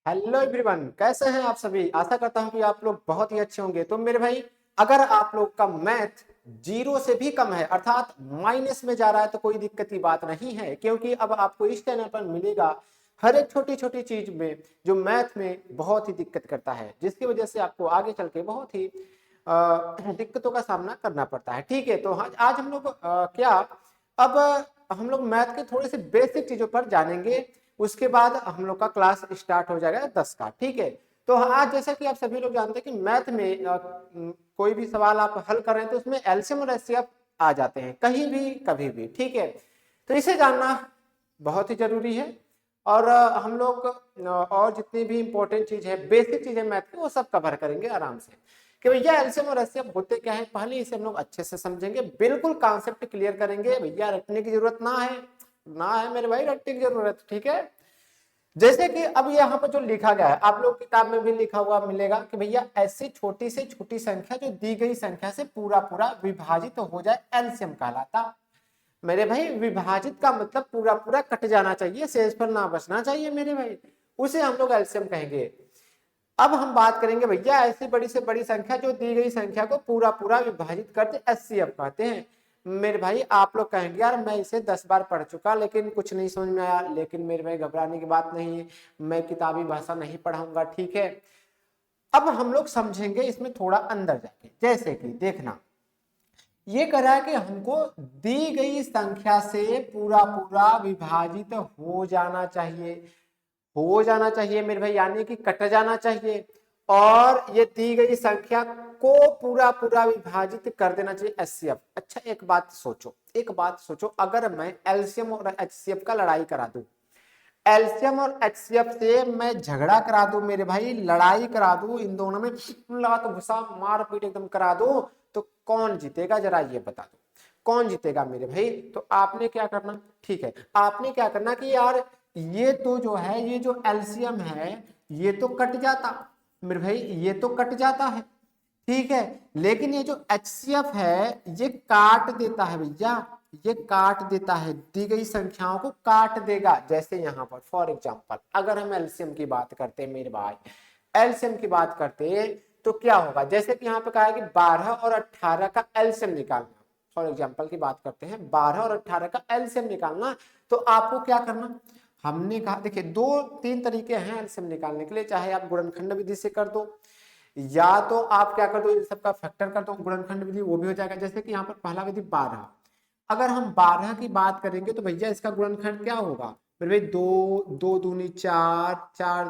Hello everyone, कैसे हैं आप सभी। आशा करता हूं कि आप लोग बहुत ही अच्छे होंगे। तो मेरे भाई, अगर आप लोग का मैथ जीरो से भी कम है अर्थात माइनस में जा रहा है तो कोई दिक्कत की बात नहीं है, क्योंकि अब आपको इस चैनल पर मिलेगा हर एक छोटी छोटी चीज में जो मैथ में बहुत ही दिक्कत करता है, जिसकी वजह से आपको आगे चल के बहुत ही दिक्कतों का सामना करना पड़ता है। ठीक है, तो आज हम लोग क्या अब हम लोग मैथ के थोड़े से बेसिक चीजों पर जानेंगे। उसके बाद हम लोग का क्लास स्टार्ट हो जाएगा 10 का। ठीक है, तो आज जैसा कि आप सभी लोग जानते हैं कि मैथ में कोई भी सवाल आप हल कर रहे हैं तो उसमें एलसीएम और एचसीएफ आ जाते हैं कहीं भी कभी भी। ठीक है, तो इसे जानना बहुत ही जरूरी है। और हम लोग और जितनी भी इंपॉर्टेंट चीज है, बेसिक चीज है मैथ की, वो सब कवर करेंगे आराम से कि भैया एलसीएम और एचसीएफ होते क्या है। पहले इसे हम लोग अच्छे से समझेंगे, बिल्कुल कॉन्सेप्ट क्लियर करेंगे। भैया रटने की जरूरत ना है मेरे भाई, रटने की जरूरत। ठीक है, जैसे कि अब यहाँ पर जो लिखा गया है, आप लोग किताब में भी लिखा हुआ मिलेगा कि भैया ऐसी छोटी से छोटी संख्या जो दी गई संख्या से पूरा पूरा विभाजित हो जाए एलसीएम कहलाता। मेरे भाई, विभाजित का मतलब पूरा पूरा कट जाना चाहिए, शेष पर ना बचना चाहिए मेरे भाई, उसे हम लोग एलसीएम कहेंगे। अब हम बात करेंगे भैया ऐसी बड़ी से बड़ी संख्या जो दी गई संख्या को पूरा पूरा विभाजित करते एचसीएफ कहते हैं। मेरे भाई आप लोग कहेंगे यार मैं इसे 10 बार पढ़ चुका लेकिन कुछ नहीं समझ में आया। लेकिन मेरे भाई घबराने की बात नहीं है, मैं किताबी भाषा नहीं पढ़ाऊंगा। ठीक है, अब हम लोग समझेंगे इसमें थोड़ा अंदर जाके। जैसे कि देखना, ये कह रहा है कि हमको दी गई संख्या से पूरा पूरा विभाजित हो जाना चाहिए मेरे भाई, यानी कि कट जाना चाहिए। और ये दी गई संख्या को पूरा पूरा विभाजित कर देना चाहिए एचसीएफ। अच्छा एक बात सोचो, अगर मैं एलसीएम और एचसीएफ का लड़ाई करा दूं, एलसीएम और एचसीएफ से मैं झगड़ा करा दूं मेरे भाई, लड़ाई करा दूं, इन दोनों में लात घुसा मारपीट एकदम करा दूं, तो कौन जीतेगा जरा ये बता दो, कौन जीतेगा मेरे भाई। तो आपने क्या करना, ठीक है, आपने क्या करना कि यार ये तो जो है, ये जो एलसीएम है ये तो कट जाता मेरे भाई, ये तो कट जाता है। ठीक है, लेकिन ये जो एचसीएफ है ये काट देता है भैया, ये काट देता है, दी गई संख्याओं को काट देगा। जैसे यहाँ पर फॉर एग्जांपल अगर हम एलसीएम की बात करते हैं मेरे भाई, एलसीएम की बात करते तो क्या होगा, जैसे कि यहाँ पे कहा है कि 12 और 18 का एलसीएम निकालना। फॉर एग्जांपल की बात करते हैं, 12 और 18 का एलसीएम निकालना, तो आपको क्या करना, हमने कहा देखिए दो तीन तरीके हैं एलसीएम निकालने के लिए। चाहे आप गुणनखंड विधि से कर दो, या तो आप क्या कर दो, इन सबका फैक्टर कर दो, गुणनखंड विधि वो भी हो जाएगा। जैसे कि यहाँ पर पहला विधि 12, अगर हम 12 की बात करेंगे तो भैया इसका गुणनखंड क्या होगा, फिर भाई दो दो दूनी चार, चार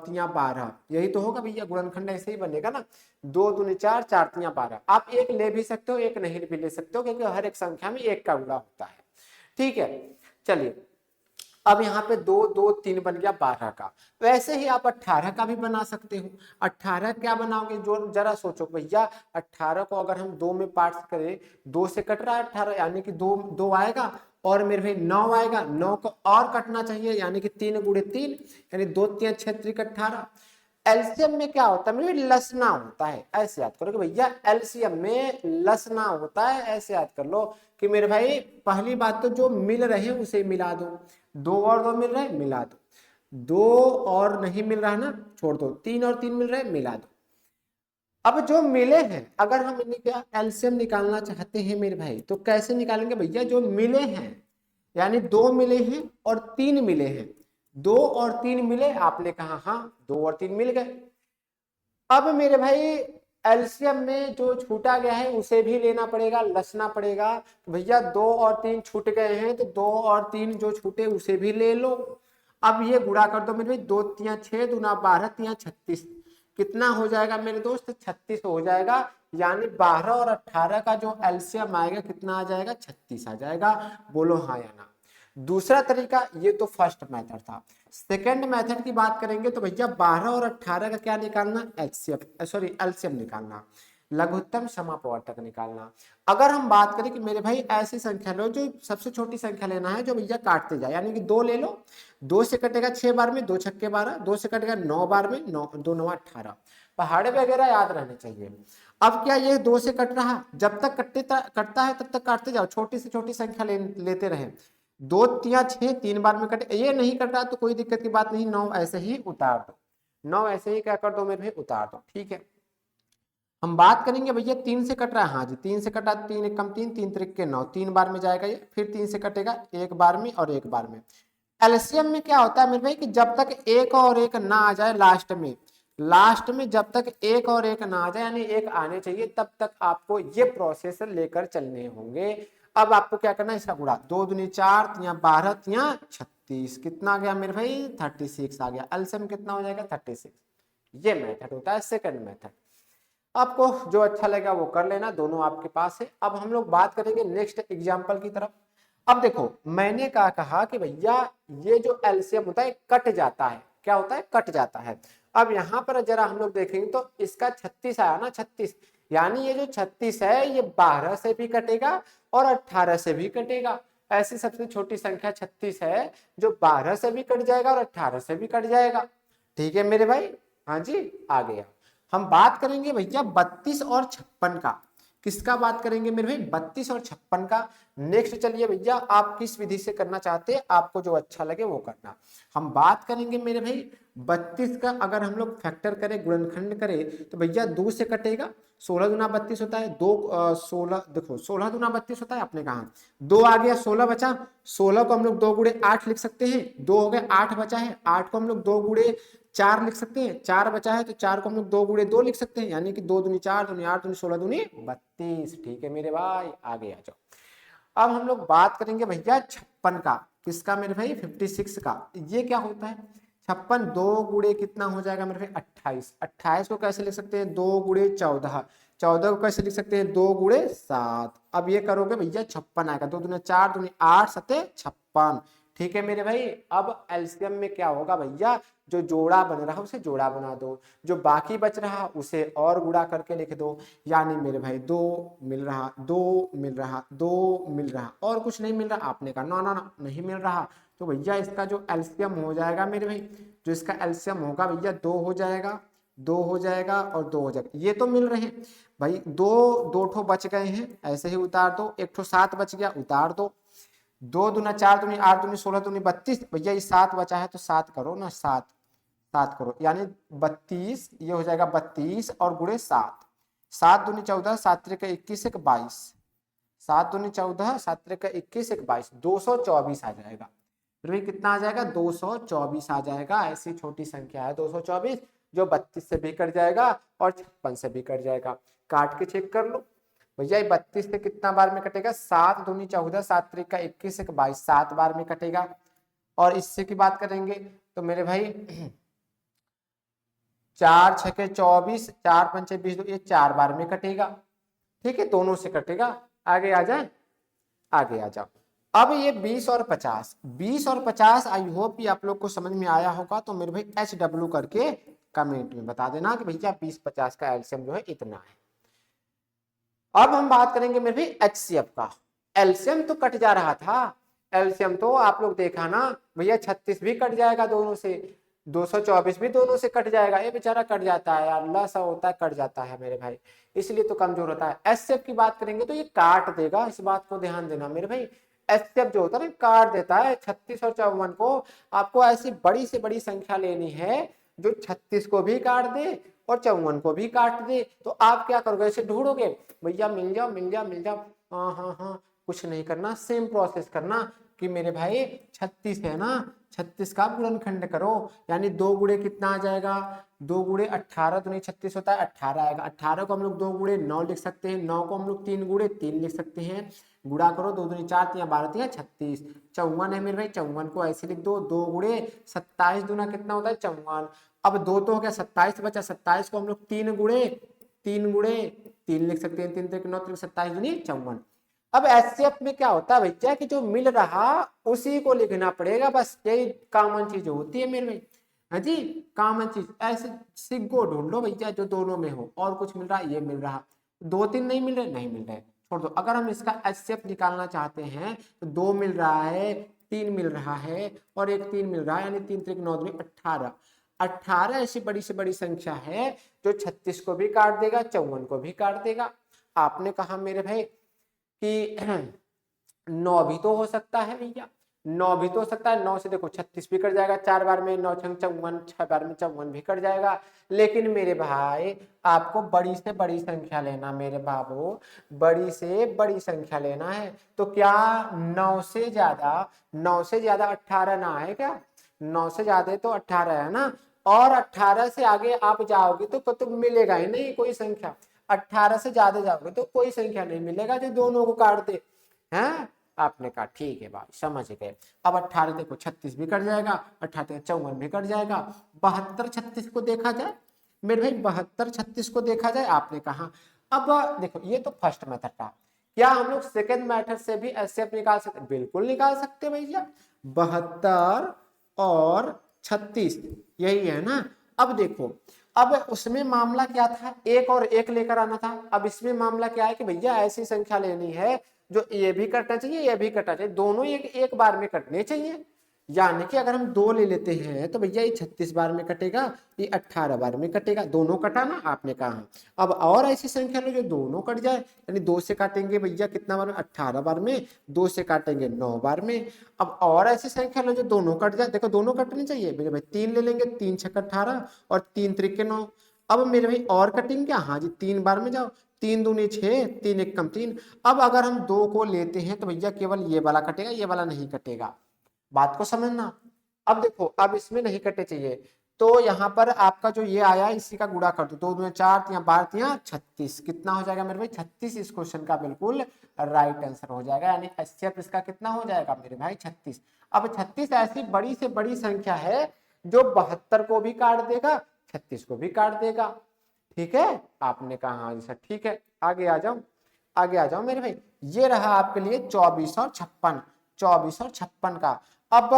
तिया 12, यही तो होगा भैया, गुणनखंड ऐसे ही बनेगा ना, दो दूनी चार, चार तिया 12। आप एक ले भी सकते हो, एक नहीं भी ले सकते हो, क्योंकि हर एक संख्या में एक का गुणा होता है। ठीक है, चलिए अब यहाँ पे दो दो तीन बन गया 12 का, वैसे ही आप 18 का भी बना सकते हो। 18 क्या बनाओगे, जो जरा सोचो भैया, 18 को अगर हम दो में पार्ट करें, दो से कट रहा है 18, यानी कि दो दो आएगा, और मेरे भाई 9 आएगा, 9 को और कटना चाहिए, यानी कि 3 गुणे 3, यानी 2 3 6 18। एलसीएम में क्या होता है मेरे भाई, लसना होता है, ऐसे याद करो कि भैया एलसीएम में लसना होता है, ऐसे याद कर लो कि मेरे भाई पहली बात तो जो मिल रहे हैं उसे मिला दो, दो और दो मिल रहे हैं मिला दो, दो और नहीं मिल रहा है ना छोड़ दो, तीन और तीन मिल रहे हैं मिला दो। अब जो मिले हैं, अगर हम इन्हीं का एलसीएम निकालना चाहते हैं मेरे भाई, तो कैसे निकालेंगे भैया, जो मिले हैं, यानी दो मिले हैं और तीन मिले हैं, दो और तीन मिले, आपने कहा हाँ दो और तीन मिल गए। अब मेरे भाई एलसीएम में जो छूटा गया है उसे भी लेना पड़ेगा, लसना पड़ेगा। तो भैया दो और तीन छूट गए हैं, तो दो और तीन जो छूटे उसे भी ले लो। अब ये गुणा कर दो मेरे भाई, दो तिया 6 दूना 12 तिया 36, कितना हो जाएगा मेरे दोस्त, 36 हो जाएगा। यानी 12 और 18 का जो एलसीएम आएगा कितना आ जाएगा, 36 आ जाएगा। बोलो हाँ या ना। दूसरा तरीका, ये तो फर्स्ट मेथड था। सेकंड मेथड की बात करेंगे तो भैया 12 और 18 का क्या निकालना, एचसीएफ सॉरी एलसीएम निकालना, लघुत्तम समापवर्तक निकालना। अगर हम बात करें कि मेरे भाई ऐसी संख्या लो जो सबसे छोटी संख्या लेना है जो भैया काटते जाए, यानी कि दो ले लो, दो से कटेगा 6 बार में, दो छक्के 12, दो से कटेगा 9 बार में, नौ दो 9 18, पहाड़े वगैरह याद रहने चाहिए। अब क्या ये दो से कट रहा, जब तक कटता है तब तक काटते जाओ, छोटी से छोटी संख्या लेते रहे। दो तिया 6 3 बार में कटे, ये नहीं कट रहा तो कोई दिक्कत की बात नहीं, 9 ऐसे ही उतार दो। 9 ऐसे ही क्या कर दो मेरे भाई, उतार दो। ठीक है, हम बात करेंगे भैया 3 से कट रहा है, हाँ जी 3 से कटा, 3 एक कम 3, 3 त्रिक के 9, 3 बार में जाएगा ये, फिर 3 से कटेगा एक बार में और एक बार में। एलसीएम में क्या होता है मेरे भाई कि जब तक एक और एक ना आ जाए लास्ट में, लास्ट में जब तक एक और एक ना आ जाए यानी एक आने चाहिए, तब तक आपको ये प्रोसेस लेकर चलने होंगे। अब आपको क्या करना है, इसका गुणा, 2 दूनी 4, 12, 36, कितना आ गया मेरे भाई 36 आ गया। एलसीएम कितना हो जाएगा 36। ये मेथड होता है सेकंड मेथड। आपको जो अच्छा लगेगा वो कर लेना, दोनों आपके पास है। अब हम लोग बात करेंगे नेक्स्ट एग्जांपल की तरफ। अब देखो मैंने क्या कहा कि भैया ये जो एलसीएम होता है कट जाता है, क्या होता है कट जाता है। अब यहाँ पर जरा हम लोग देखेंगे तो इसका 36 आया ना, 36, यानी ये जो 36 है ये 12 से भी कटेगा और 18 से भी कटेगा। ऐसी सबसे छोटी संख्या 36 है जो 12 से भी कट जाएगा और 18 से भी कट जाएगा। ठीक है मेरे भाई, हाँ जी आ गया। हम बात करेंगे भैया 32 और 56 का। किसका बात करेंगे मेरे भाई, 32 और 56 का। नेक्स्ट चलिए भैया आप किस विधि से करना चाहते हैं, आपको जो अच्छा लगे वो करना। हम बात करेंगे मेरे भाई 32 का, अगर हम लोग फैक्टर करें, गुणनखंड करें तो भैया 2 से कटेगा, 16 दूना 32 होता है, 16 देखो 16 दूना 32 होता है, आपने कहा 2 आ गया, 16 बचा, 16 को हम लोग 2 गुणे 8 लिख सकते हैं, 2 हो गए, 8 बचा है, 8 को हम लोग 2 गुणे 4 लिख सकते हैं, 4 बचा है तो 4 को हम लोग 2 गुणे 2 लिख सकते हैं, यानी कि 2 दूनी 4, दूनी 8, दूनी 16, दूनी 32। ठीक है मेरे भाई आगे आ जाओ। अब हम लोग बात करेंगे भैया 56 का। किसका मेरे भाई 56 का। ये क्या होता है 56, 2 गुणे कितना हो जाएगा मेरे भाई 28, 28 को कैसे लिख सकते हैं 2 गुणे 14, 14 को कैसे लिख सकते हैं 2 गुणे 7। अब ये करोगे भैया 56 आएगा, 2 दूनी 4, दूनी 8, 7 56। ठीक है मेरे भाई, अब एलसीएम में क्या होगा भैया, जो जोड़ा बन रहा उसे जोड़ा बना दो, जो बाकी बच रहा उसे और गुणा करके लिख दो। यानी मेरे भाई 2 मिल रहा, 2 मिल रहा, 2 मिल रहा, और कुछ नहीं मिल रहा, आपने कहा ना ना ना नहीं मिल रहा, तो भैया इसका जो एलसीएम हो जाएगा मेरे भाई, जो इसका एलसीएम होगा भैया 2 हो जाएगा, 2 हो जाएगा और 2 हो जाएगा। ये तो मिल रहे हैं भाई, दो ठो बच गए हैं, ऐसे ही उतार दो, एक ठो 7 बच गया, उतार दो, 2 दूना 4, दूनी 8, दूनी 16, दूनी 32, भैया ये 7 बचा है तो 7 करो ना, 7 7 करो, यानी 32, ये हो जाएगा 32 और गुणे 7, 7 दूनी 14, 7 त्रिक 21, 22, 7 दूनी 14, 7 त्रिक 21, 22, 224 आ जाएगा। फिर भी कितना आ जाएगा 224 आ जाएगा। ऐसी छोटी संख्या है 224 जो 32 से भी कट जाएगा और 56 से भी कट जाएगा। काट के चेक कर लो भैया, ये 32 से कितना बार में कटेगा, 7 दूनी 14, 7 त्रिक 21, 22, 7 बार में कटेगा। और इससे की बात करेंगे तो मेरे भाई 4 छके 24, 4 पंचे 20, ये 4 बार में कटेगा। ठीक है, दोनों से कटेगा। आगे आ जाए, आगे आ जाओ। अब ये 20 और 50, 20 और 50 आई होप कि आप लोग को समझ में आया होगा, तो मेरे भाई HW करके कमेंट में बता देना कि भैया 20-50 का एलसीएम जो है इतना है। अब हम बात करेंगे मेरे भाई HCF का। एलसीएम तो कट जा रहा था, एलसीएम तो आप लोग देखा ना भैया 36 भी कट जाएगा दोनों से, 224 भी दोनों से कट जाएगा, ये बेचारा कट जाता है यार, लस होता है कट जाता है मेरे भाई, इसलिए तो कमजोर होता है। एचसीएफ की बात करेंगे तो ये काट देगा, इस बात को ध्यान देना मेरे भाई। एचसीएफ जो होता है ना काट देता है 36 और 54 को। आपको ऐसी बड़ी से बड़ी संख्या लेनी है जो 36 को भी काट दे और 54 को भी काट दे, तो आप क्या करोगे, इसे ढूंढोगे भैया मिल जाओ मिल जाओ मिल जाओ, हाँ हाँ हाँ, कुछ नहीं करना, सेम प्रोसेस करना कि मेरे भाई 36 है ना, 36 का गुणनखंड करो, यानी 2 गुणे कितना आ जाएगा, 2 गुणे 18 दूनी 36 होता है, 18 आएगा, 18 को हम लोग 2 गुणे 9 लिख सकते हैं, 9 को हम लोग 3 गुणे 3 लिख सकते हैं, गुणा करो 2 दूनी 4, 3 12, 3 36, 54 है मेरे भाई, 54 को ऐसे लिख दो, 2 गुणे 27 दूना कितना होता है 54, अब 2 तो हो गया 27 बचा, 27 को हम लोग 3 गुणे 3 लिख सकते हैं, 3 3 9 27 दूनी 54। अब एचसीएफ में क्या होता है भैया कि जो मिल रहा उसी को लिखना पड़ेगा, बस यही कॉमन चीज होती है मेरे में, हाँ जी कॉमन चीज। ऐसे सिग्गो ढूंढ लो भैया जो दोनों में हो, और कुछ मिल रहा ये मिल रहा, 2 3 नहीं मिल रहे, नहीं मिल रहे छोड़ दो। अगर हम इसका एचसीएफ निकालना चाहते हैं तो 2 मिल रहा है, 3 मिल रहा है और एक 3 मिल रहा है, यानी 3 3 9 18, 18 ऐसी बड़ी से बड़ी संख्या है जो 36 को भी काट देगा, 54 को भी काट देगा। आपने कहा मेरे भाई कि 9 भी तो हो सकता है भैया, 9 भी तो हो सकता है, 9 से देखो 36 भी कट जाएगा 4 बार में, 9 छंग 54, 6 बार में 54 भी कट जाएगा। लेकिन मेरे भाई आपको बड़ी से बड़ी संख्या लेना, मेरे बाबू बड़ी से बड़ी संख्या लेना है। तो क्या 9 से ज्यादा, 9 से ज्यादा 18 ना है क्या? 9 से ज्यादा तो 18 है ना, और 18 से आगे आप जाओगे तो मिलेगा ही नहीं कोई संख्या। 18 से ज्यादा जाओगे तो कोई संख्या नहीं मिलेगा जो दोनों को काट दे। हैं? आपने कहा ठीक है भाई समझ गए। अब 18 देखो 36 भी कट जाएगा, 18 54 भी कट जाएगा। 72 36 को देखा जाए मेरे भाई, 72 36 को देखा जाए, आपने कहा। अब देखो ये तो फर्स्ट मेथड था, क्या हम लोग सेकेंड मेथड से भी एचसीएफ निकाल सकते? बिल्कुल निकाल सकते भैया। 72 और 36 यही है ना। अब देखो, अब उसमें मामला क्या था, एक और एक लेकर आना था। अब इसमें मामला क्या है कि भैया ऐसी संख्या लेनी है जो ये भी कटना चाहिए ये भी कटना चाहिए, दोनों एक बार में कटने चाहिए। यानी कि अगर हम 2 ले लेते हैं तो भैया ये 36 बार में कटेगा, ये 18 बार में कटेगा, दोनों कटा ना, आपने कहा। अब और ऐसी संख्या लो जो दोनों कट जाए, यानी 2 से काटेंगे भैया कितना बार में? 18 बार में। 2 से काटेंगे 9 बार में। अब और ऐसी संख्या लो जो दोनों कट जाए, देखो दोनों कटनी चाहिए मेरे भाई। 3 ले लेंगे, 3 छक्का 18 और 3 त्रिके 9। अब मेरे भाई और कटिंग क्या? हाँ जी 3 बार में जाओ, 3 दूनी 6, 3 एक कम 3। अब अगर हम 2 को लेते हैं तो भैया केवल ये वाला कटेगा, ये वाला नहीं कटेगा। बात को समझना। अब देखो, अब इसमें नहीं कटे चाहिए, तो यहाँ पर आपका जो ये आया इसी का गुणा कर दो, 2 दूनी 4, 12 36। कितना हो जाएगा मेरे भाई? 36 इस क्वेश्चन का बिल्कुल राइट आंसर हो जाएगा, यानी एचसीएफ इसका कितना हो जाएगा मेरे भाई? 36। अब 36 ऐसी बड़ी से बड़ी संख्या है जो 72 को भी काट देगा, 36 को भी काट देगा। ठीक है, आपने कहा हाँ सर ठीक है। आगे आ जाओ, आगे आ जाओ मेरे भाई। ये रहा आपके लिए 24 और 56, 24 और 56 का। अब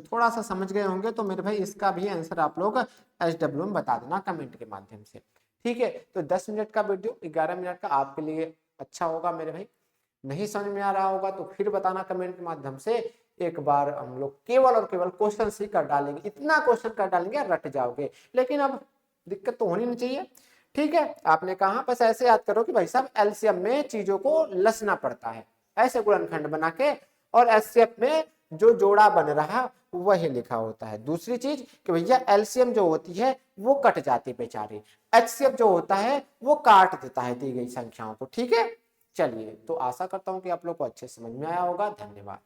थोड़ा सा समझ गए होंगे तो मेरे भाई इसका भी आंसर आप लोग SW में बता देना कमेंट के माध्यम से। ठीक है, तो 10 मिनट का वीडियो 11 मिनट का आपके लिए अच्छा होगा मेरे भाई। नहीं समझ में आ रहा होगा तो फिर बताना कमेंट के माध्यम से। एक बार हम लोग केवल और केवल क्वेश्चन ही कर डालेंगे, इतना क्वेश्चन कर डालेंगे रट जाओगे, लेकिन अब दिक्कत तो होनी नहीं चाहिए। ठीक है, आपने कहा बस ऐसे याद करो कि भाई साहब एलसीएम में चीजों को लसना पड़ता है ऐसे गुणनखंड बना के, और एचसीएफ में जो जोड़ा बन रहा वही लिखा होता है। दूसरी चीज कि भैया एलसीएम जो होती है वो कट जाती बेचारी, एचसीएफ जो होता है वो काट देता है दी गई संख्याओं को। ठीक है, चलिए तो आशा करता हूं कि आप लोग को अच्छे समझ में आया होगा। धन्यवाद।